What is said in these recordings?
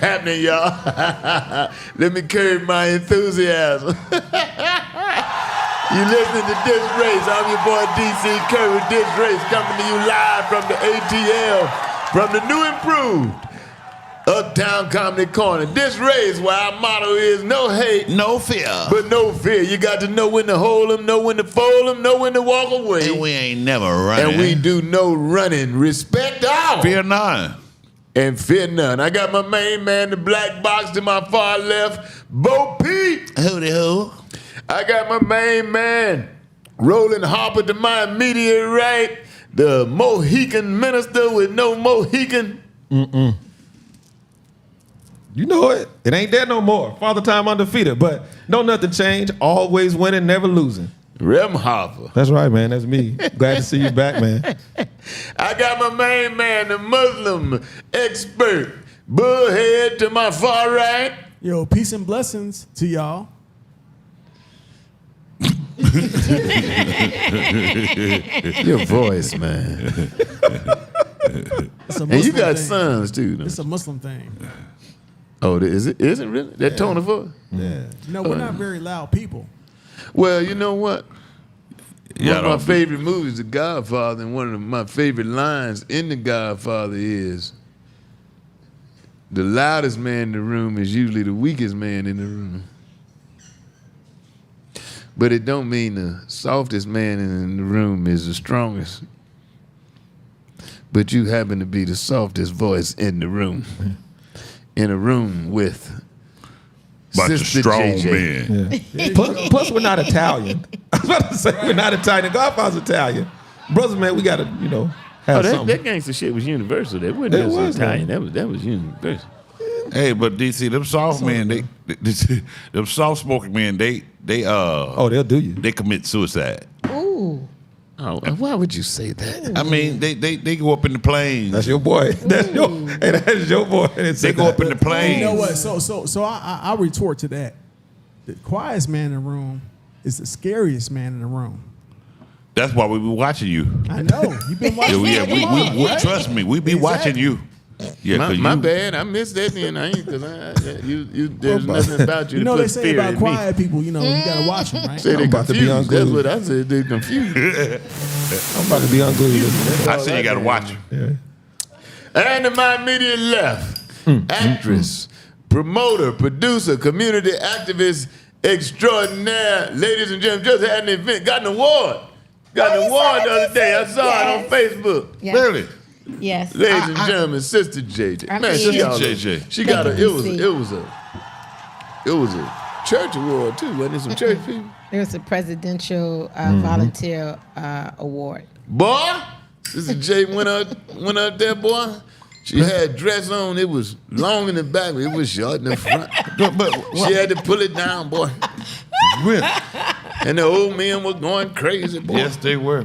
happening, y'all? Let me curb my enthusiasm. You listening to DisRace. I'm your boy DC Curry with DisRace, coming to you live from the ATL, from the new improved Uptown Comedy Corner. DisRace, where our motto is no hate, no fear, but no fear. You got to know when to hold them, know when to fold them, know when to walk away. And we ain't never running. And we do no running. Respect all. Fear none. And fear none. I got my main man, the black box to my far left, Bo Pete. Hooty hoo. I got my main man, Rolling Harper to my immediate right, the Mohican minister with no Mohican. You know it. It ain't there no more. Father time undefeated, but don't nothing change. Always winning, never losing. Rem Harper. That's right, man. That's me. Glad to see you back, man. I got my main man, the Muslim expert, Bullhead to my far right. Yo, peace and blessings to y'all. Your voice, man. And you got sons too. Though. It's a Muslim thing. Oh, is it? Is it really? That tone of voice? Yeah. No, we're not very loud people. Well, you know what? One of my favorite movies, The Godfather, and one of my favorite lines in The Godfather is, the loudest man in the room is usually the weakest man in the room. But it don't mean the softest man in the room is the strongest. But you happen to be the softest voice in the room. In a room with bunch Sister of strong JJ. men. Yeah. Plus, we're not Italian. I was about to say we're not Italian. Godfather's Italian. Brothers, man, we gotta, have something. That gangster shit was universal. That wasn't It just was, Italian. That was universal. Hey, but DC, them soft men, them soft smoking men, they'll do you. They commit suicide. Ooh. Oh, why would you say that? I mean, they go up in the planes. That's your boy. That's your boy. They go up in the planes. You know what? So I retort to that. The quietest man in the room is the scariest man in the room. That's why we be watching you. I know. You've been watching. We trust me. We be watching you. Yeah, my bad. I missed that being because there's nothing about you. You know to they put say fear about in quiet people. You gotta watch them, right? Say they about to be confused. That's unglued. what I said. They confused. I'm about to be unglued. I say you gotta watch him. Yeah. And to my immediate left, actress, promoter, producer, community activist extraordinaire, ladies and gentlemen, just had an event, got an award. Got an award the other day. I saw it on Facebook. Yes. Really? Yes. Ladies and gentlemen, Sister JJ. I'm Man, Sister JJ. She got a. Thank you, It was a church award too. Wasn't it some church people? It was a presidential volunteer award. Boy, Sister J went up there, boy. She had dress on. It was long in the back, but it was short in the front. But she had to pull it down, boy. Really? And the old men were going crazy, boy. Yes, they were.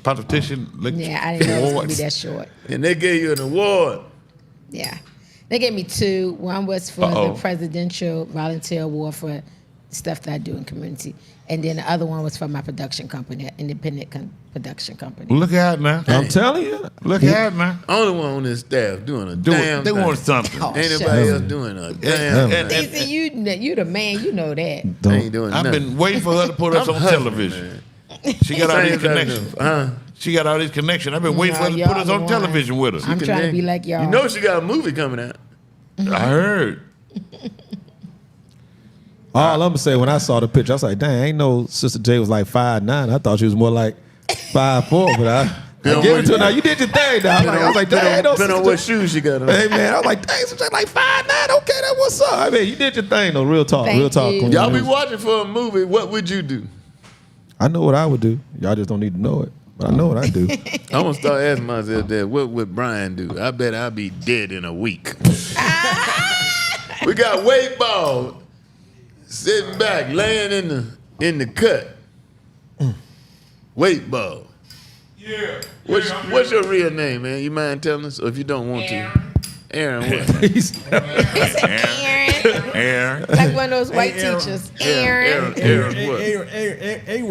Politician. Yeah, I didn't know it was going to be that short. And they gave you an award. Yeah. They gave me two. One was for the Presidential Volunteer Award for stuff that I do in community. And then the other one was for my production company, independent production company. Look out now. I'm telling you. Look out now. Only one on this staff doing a damn They thing. want something. Oh, Ain't shut nobody up. else doing a damn thing. Stacey, you the man, you know that. I ain't doing I've nothing. been waiting for her to put us I'm on hustling, television. man. She got all these Same thing. connections. Huh? She got all these connections. I've been waiting for her to y'all put us the on one. television with us. I'm trying to be like y'all. You know she got a movie coming out. I heard. All I'm gonna say when I saw the picture, I was like, "Dang, ain't no Sister J was like 5'9". I thought she was more like 5'4". But I give it to her. Now you did your thing. Now I was like, "Dang, ain't no Depending on Sister what J." shoes she got on. Hey man, I was like, "Dang, Sister J like 5'9". Okay, that what's up? I mean, you did your thing though. Real talk, Thank real talk. you. Queen. Y'all be watching for a movie. What would you do? I know what I would do. Y'all just don't need to know it, but I know what I do. I'm gonna start asking myself that. What would Brian do? I bet I'll be dead in a week. We got Weightball sitting back, laying in the cut. Weightball. Yeah. What's your real name, man? You mind telling us? Or if you don't want to. Aaron what? Aaron. Like one of those white teachers. Aaron. Aaron what?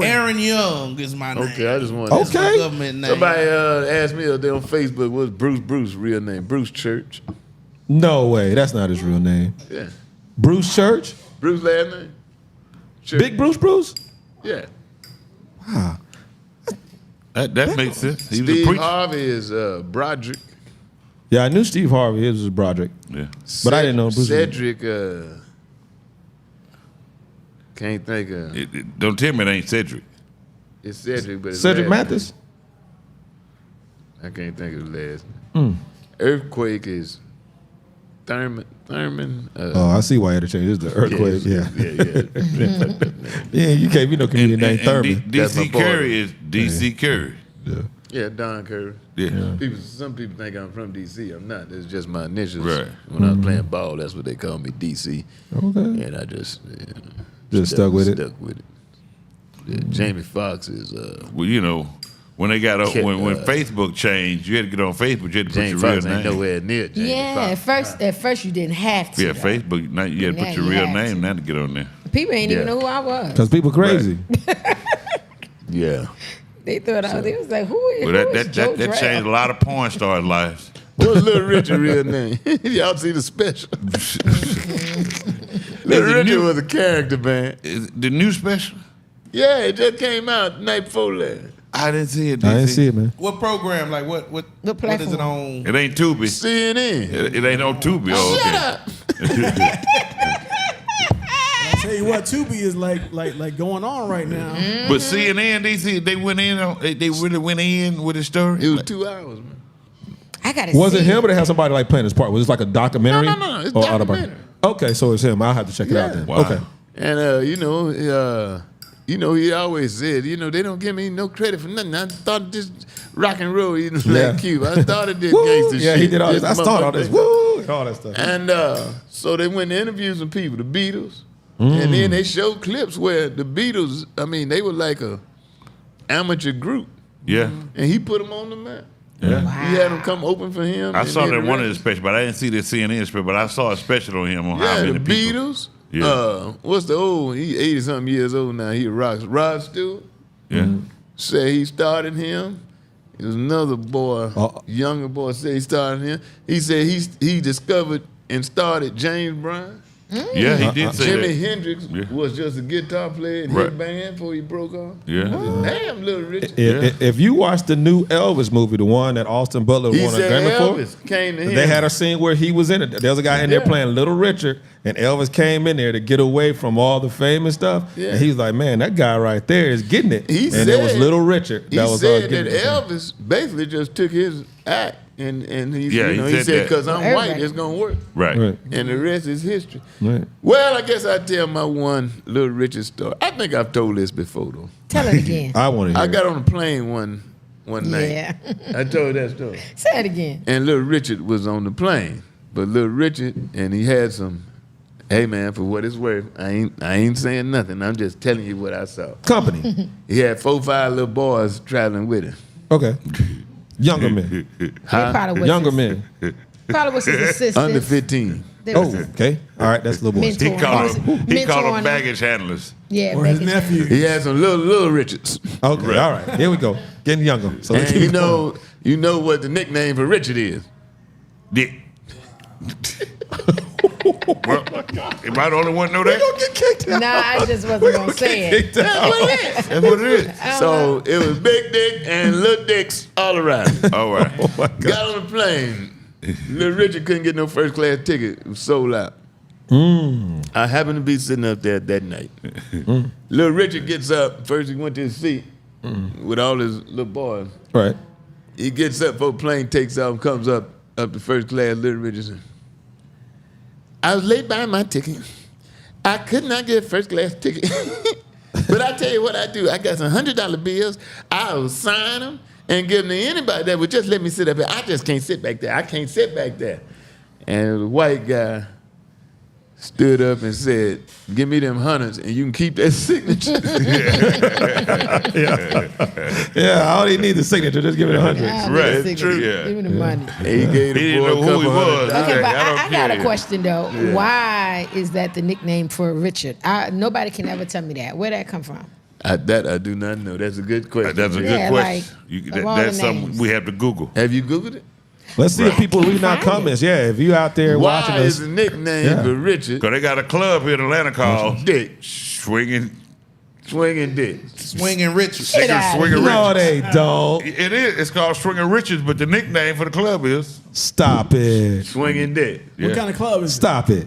Aaron Young is my name. Okay, I just want That's my Okay. government name. Somebody asked me there on Facebook, what's Bruce real name? Bruce Church. No way. That's not his real name. Yeah. Bruce Church? Bruce last name? Church. Big Bruce? Yeah. Wow. That makes sense. He was a Steve preacher. Harvey is Broderick. Yeah, I knew Steve Harvey. It was Broderick. Yeah. But I didn't know Bruce. Cedric, can't think of. Don't tell me it ain't Cedric. It's Cedric, but it's Cedric last Mathis? name. I can't think of the last name. Earthquake is Thurman. Oh, I see why you had to change. It's the earthquake. Yeah. Yeah, you can't be no comedian named Thurman. That's my DC boy. Curry is DC Curry. Yeah. Yeah, Don Curry. Yeah. Some people think I'm from DC. I'm not. It's just my initials. Right. When I was playing ball, that's what they called me, DC. Okay. And I just Stuck with it. Stuck with it. Yeah, Jamie Foxx is Well, you know, when they got Kid, when Facebook changed, you had to get on Facebook. You had to put Jamie your Foxx real ain't name. nowhere near Jamie Yeah, Foxx. at first you didn't have to. Yeah, though. Facebook. Now you had to Now put your you real have name to. now to get on there. People ain't even Yeah. know who I was. Because people crazy. Yeah. They thought they was like, who is, Well, who is Joe that Drell? changed a lot of porn stars' lives. What's Little Richard's real name? Y'all see the special? Little Richard was a character, man. Is the new special? Yeah, it just came out night before last. I didn't see it. I didn't see it, man. What program? Like what what is it platform? on? It ain't Tubi. CNN. It ain't on Tubi. Oh, Shut okay. up. I tell you what, Tubi is like going on right now. But CNN, they went in. They really went in with the story. It was 2 hours, man. I gotta Was see it him or they have somebody like playing his part? Was it like a documentary? No, it's Or documentary. autobiography? Okay, so it's him. I'll have to check it out then. Wow. Okay. And he always said, they don't give me no credit for nothing. I started this rock and roll, Yeah. like Cuba. I started this Woo! gangster Yeah, shit. he did all this. I started all this. motherfucker. Woo! And all that stuff. And so they went to interview some people, the Beatles, and then they showed clips where the Beatles, they were like a amateur group, Yeah, and he put them on the map. yeah. He had them come open for him. I and saw then that the one of rest- the special, but I didn't see the CNN special. But I saw a special on him on how Yeah, many the people. Beatles. Yeah. What's the old? He 80-something years old now. He rocks. Rod Stewart Yeah, said he started him. There was another boy, younger boy, said he started him. He said he discovered and started James Brown. yeah, he did say Jimi that. Hendrix Yeah. was just a guitar player in Right. his band before he broke off. Yeah, Damn, Little Richard. If you watch the new Elvis movie, the one that Austin Butler He won a said Grammy Elvis for, came to him. they had a scene where he was in it. There was a guy in there Yeah. playing Little Richard, and Elvis came in there to get away from all the fame and stuff. Yeah. And he was like, "Man, that guy right there is getting it." He and said, it was Little Richard He that was said getting that it. Elvis basically just took his act and he, Yeah, he he said said that. because I'm Everybody. white, it's gonna work. right. Right. And the rest is history. Right. Well, I guess I tell my one Little Richard story. I think I've told this before though. Tell it again. I want to I hear. got on a plane one night. Yeah. I told that story. Say it again. And Little Richard was on the plane. But Little Richard, and he had some, hey man, for what it's worth, I ain't saying nothing. I'm just telling you what I saw. Company. He had 4 or 5 little boys traveling with him. Okay. Younger men. They probably was Younger his, men. Probably was his assistant. Under 15. Oh, okay. All right, that's little boys. He Mentor. called Mentor them on baggage handlers. Yeah, Or his baggage. nephew. He had some little Richards. Okay, all right. Here we go. Getting younger. So let's And keep going. you know what the nickname for Richard is? Dick. Well, am I the only one know that? Get kicked out. Nah, I just wasn't gonna say it. Kicked out. That's what it is. So it was Big Dick and Little Dicks all around. All right. Oh my God. Got on the plane. Little Richard couldn't get no first class ticket. It was sold out. I happened to be sitting up there that night. Little Richard gets up. First he went to his seat with all his little boys. Right. He gets up before the plane takes off and comes up to first class. Little Richard said, I was late buying my ticket. I could not get a first class ticket. But I tell you what I do. I got some $100 bills. I will sign them and give them to anybody that would just let me sit up here. I just can't sit back there. I can't sit back there. And the white guy stood up and said, give me them hundreds and you can keep that signature. Yeah, I only need the signature. Just give it 100. Right, true. Yeah. Give me the money. And he gave the He boy didn't know a who he couple was. $100. Okay, but I don't I got a care. question though. Why is that the nickname for Richard? Nobody can ever tell me that. Where'd that come from? That I do not know. That's a good question. That's a Yeah, good question. like, of all That's the something names. we have to Google. Have you Googled it? Let's see if people reading our comments. Yeah, if you out there watching Why us. is a nickname for Richard? Because they got a club here in Atlanta called Dick. Swinging Dick. Swinging Richard. Swinging No, Richards. they don't. It is. It's called Swinging Richards, but the nickname for the club is Stop it. Swinging Dick. What kind of club is it? Stop it.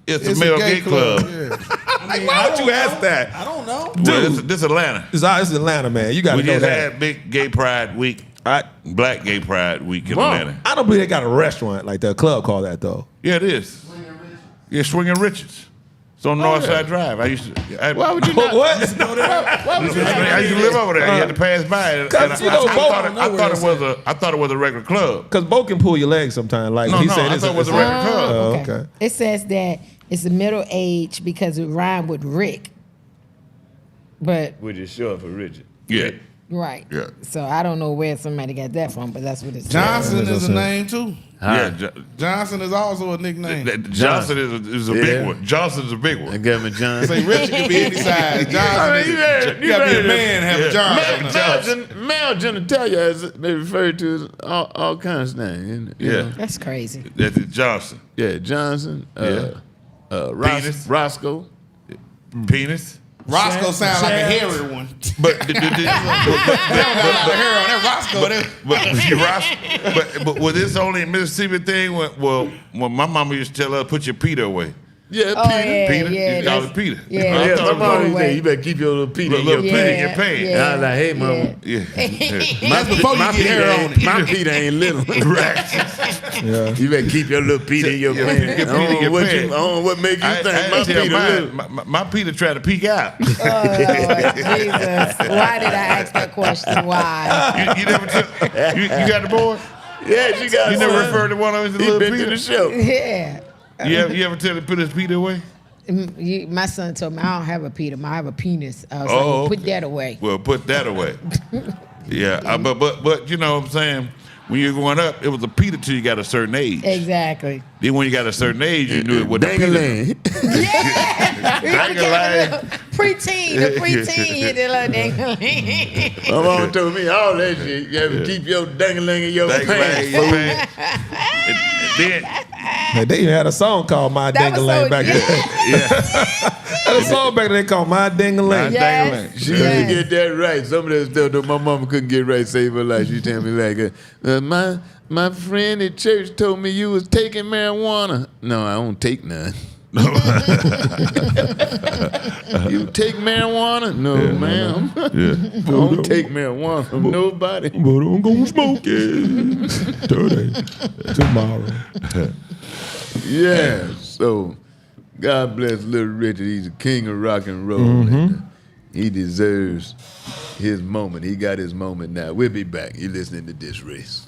it's a male gay club. Yeah. I mean, Why would you ask that? I don't know. Well, this Atlanta. It's Atlanta, man. You got to We know just that. had big Gay Pride Week, Black Gay Pride Week in Atlanta. I don't believe they got a restaurant like that club called that, though. Yeah, it is. Yeah, Swinging Richards. It's on Northside Drive. I used to. Why would you not? What? Why would you not? I used to live over there. You had to pass by it. And Cause you know, I thought it was a regular club. Because Bo can pull your leg sometimes. Like No, he no, said, I it's thought it was a regular club. Oh, okay. It says that it's a middle age because it rhymed with Rick. But Which is short for Richard. Yeah. right. Yeah. So I don't know where somebody got that from, but that's what it says. Johnson is a name too. Yeah. Johnson is also a nickname. Johnson is a big one. Johnson is a big I one. gave him a John. Say Richard can be any size. Johnson you gotta be a man and have a Johnson. Male genitalia, as they refer to as all kinds of names. You Yeah. know? That's crazy. That's Johnson. Yeah, Johnson. Penis. Roscoe. Penis. Roscoe sounds like a hairy one. But They don't got a lot of hair on that Roscoe. but was this only a Mississippi thing? When my mama used to tell her, put your Peter away. Yeah, Oh, Peter. yeah, Peter? yeah. You call that's- it Peter. Yeah. Yeah, I my thought it was mom only- used to say, you better keep your little Peter in your Little pants. Peter in your pants. And I was like, hey, mama. Yeah. That's before you get hair on it. My Peter ain't little. Right. Yeah. You better keep your little Peter in your Yeah, pants. your Peter I in don't your know what pants. I don't know what make you I think my tell Peter little. my Peter tried to peek out. Oh, Lord, Jesus. Why did I ask that question? Why? You never tell, you got the boy? Yeah, she got You never son. referred to one of his He little been to Peter? the show. Yeah. You ever tell him to put his Peter away? My son told me I don't have a Peter, I have a penis. I was Oh, like, well, put okay. that away. Well, put that away. Yeah, but you know what I'm saying? When you're going up, it was a Peter till you got a certain age. Exactly. Then when you got a certain age, you knew it was a Peter. Dang-a-lang. Yeah. Dang-a-lang. Preteen, the preteen hit the little dang-a-lang. My mom told me all that shit. You have to keep your dang-a-lang in your Dang-a-lang, pants. Then, Hey, they even had a song called My That was Ding-a-Lang so- back then. Had a song back then called My Ding-a-Lang. Dang-a-lang. She couldn't get that right. Some of that stuff that my mama couldn't get right, save her life. She tell me like, my friend at church told me you was taking marijuana. No, I don't take none. You take marijuana? No, ma'am. I don't take marijuana from nobody. But I'm gonna smoke it today, tomorrow. Yeah. So, God bless Little Richard. He's a king of rock and roll. And he deserves his moment. He got his moment now. We'll be back. You're listening to DisRace.